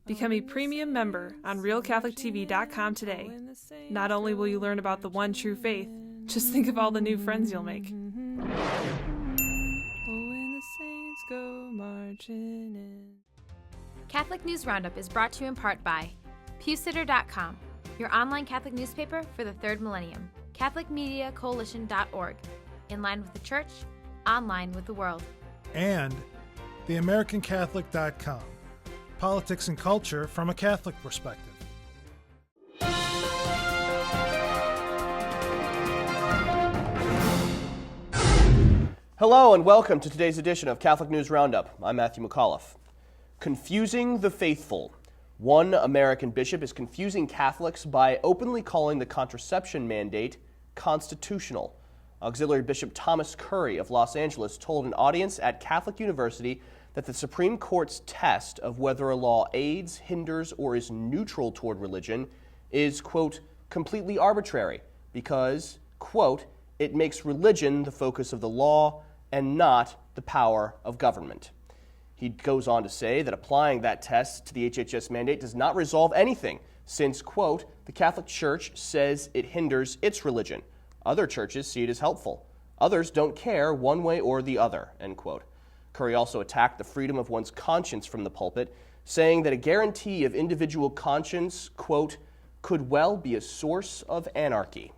Become a premium member on RealCatholicTV.com today. Not only will you learn about the one true faith, just think of all the new friends you'll make. Catholic News Roundup is brought to you in part by PewSitter.com, your online Catholic newspaper for the third millennium, CatholicMediaCoalition.org, in line with the Church, online with the world. And TheAmericanCatholic.com, politics and culture from a Catholic perspective. Hello and welcome to today's edition of Catholic News Roundup. I'm Matthew McAuliffe. Confusing the faithful. One American bishop is confusing Catholics by openly calling the contraception mandate constitutional. Auxiliary Bishop Thomas Curry of Los Angeles told an audience at Catholic University that the Supreme Court's test of whether a law aids, hinders, or is neutral toward religion is, quote, completely arbitrary because, quote, it makes religion the focus of the law and not the power of government. He goes on to say that applying that test to the HHS mandate does not resolve anything since, quote, the Catholic Church says it hinders its religion. Other churches see it as helpful. Others don't care one way or the other, end quote. Curry also attacked the freedom of one's conscience from the pulpit, saying that a guarantee of individual conscience, quote, could well be a source of anarchy.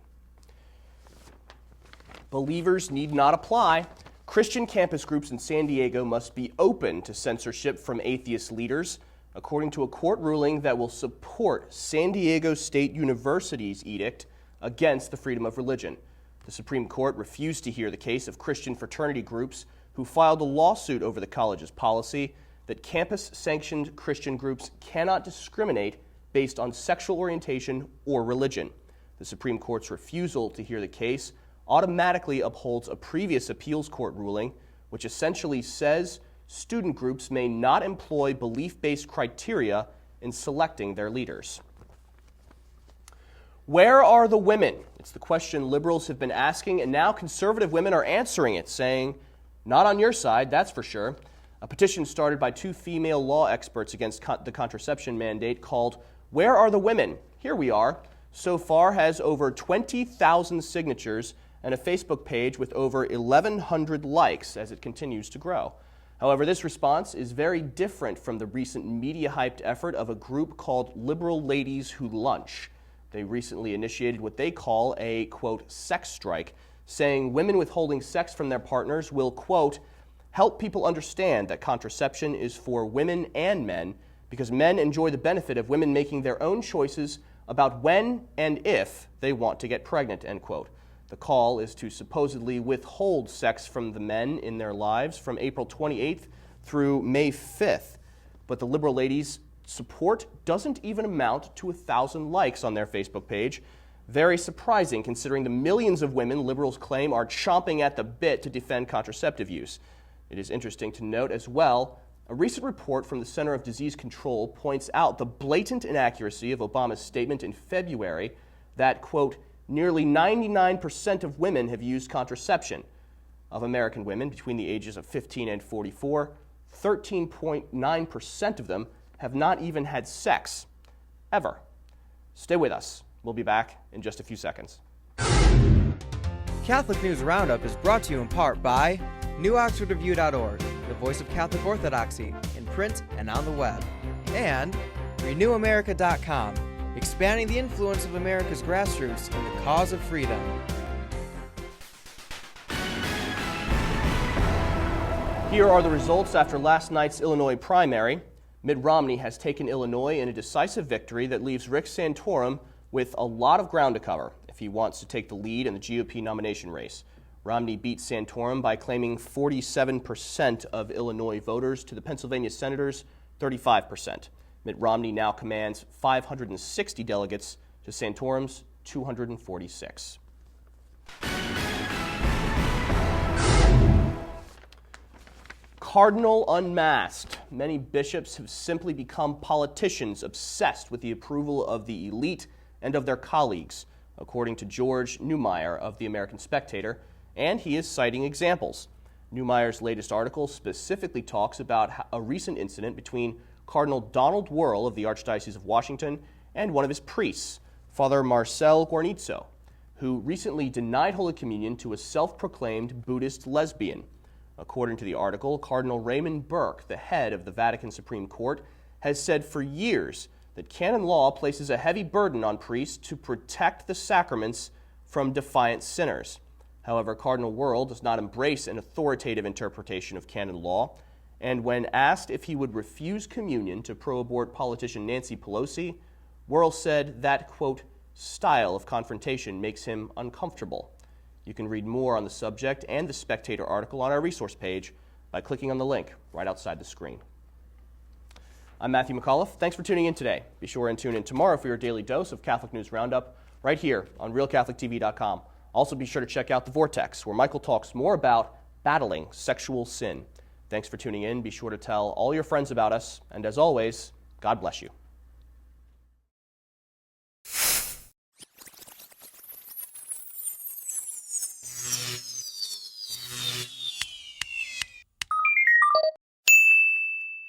Believers need not apply. Christian campus groups in San Diego must be open to censorship from atheist leaders, according to a court ruling that will support San Diego State University's edict against the freedom of religion. The Supreme Court refused to hear the case of Christian fraternity groups who filed a lawsuit over the college's policy that campus-sanctioned Christian groups cannot discriminate based on sexual orientation or religion. The Supreme Court's refusal to hear the case automatically upholds a previous appeals court ruling, which essentially says student groups may not employ belief-based criteria in selecting their leaders. Where are the women? It's the question liberals have been asking, and now conservative women are answering it, saying, not on your side, that's for sure. A petition started by two female law experts against the contraception mandate called Where Are the Women? Here we are. So far has over 20,000 signatures and a Facebook page with over 1,100 likes as it continues to grow. However, this response is very different from the recent media-hyped effort of a group called Liberal Ladies Who Lunch. They recently initiated what they call a, quote, sex strike, saying women withholding sex from their partners will, quote, help people understand that contraception is for women and men because men enjoy the benefit of women making their own choices about when and if they want to get pregnant, end quote. The call is to supposedly withhold sex from the men in their lives from April 28th through May 5th. But the Liberal Ladies' support doesn't even amount to 1,000 likes on their Facebook page. Very surprising considering the millions of women liberals claim are chomping at the bit to defend contraceptive use. It is interesting to note as well, a recent report from the Center of Disease Control points out the blatant inaccuracy of Obama's statement in February that, quote, nearly 99% of women have used contraception. Of American women between the ages of 15 and 44, 13.9% of them have not even had sex, ever. Stay with us. We'll be back in just a few seconds. Catholic News Roundup is brought to you in part by NewOxfordReview.org, the voice of Catholic Orthodoxy, in print and on the web, and RenewAmerica.com, expanding the influence of America's grassroots in the cause of freedom. Here are the results after last night's Illinois primary. Mitt Romney has taken Illinois in a decisive victory that leaves Rick Santorum with a lot of ground to cover if he wants to take the lead in the GOP nomination race. Romney beat Santorum by claiming 47% of Illinois voters to the Pennsylvania senators' 35%. Mitt Romney now commands 560 delegates to Santorum's 246. Cardinal Unmasked. Many bishops have simply become politicians obsessed with the approval of the elite and of their colleagues, according to George Neumeyer of the American Spectator, and he is citing examples. Neumeyer's latest article specifically talks about a recent incident between Cardinal Donald Wuerl of the Archdiocese of Washington and one of his priests, Father Marcel Guarnizo, who recently denied Holy Communion to a self-proclaimed Buddhist lesbian. According to the article, Cardinal Raymond Burke, the head of the Vatican Supreme Court, has said for years that canon law places a heavy burden on priests to protect the sacraments from defiant sinners. However, Cardinal Wuerl does not embrace an authoritative interpretation of canon law, and when asked if he would refuse communion to pro-abort politician Nancy Pelosi, Wuerl said that, quote, style of confrontation makes him uncomfortable. You can read more on the subject and the Spectator article on our resource page by clicking on the link right outside the screen. I'm Matthew McAuliffe. Thanks for tuning in today. Be sure and tune in tomorrow for your daily dose of Catholic News Roundup right here on RealCatholicTV.com. Also be sure to check out The Vortex, where Michael talks more about battling sexual sin. Thanks for tuning in. Be sure to tell all your friends about us. And as always, God bless you.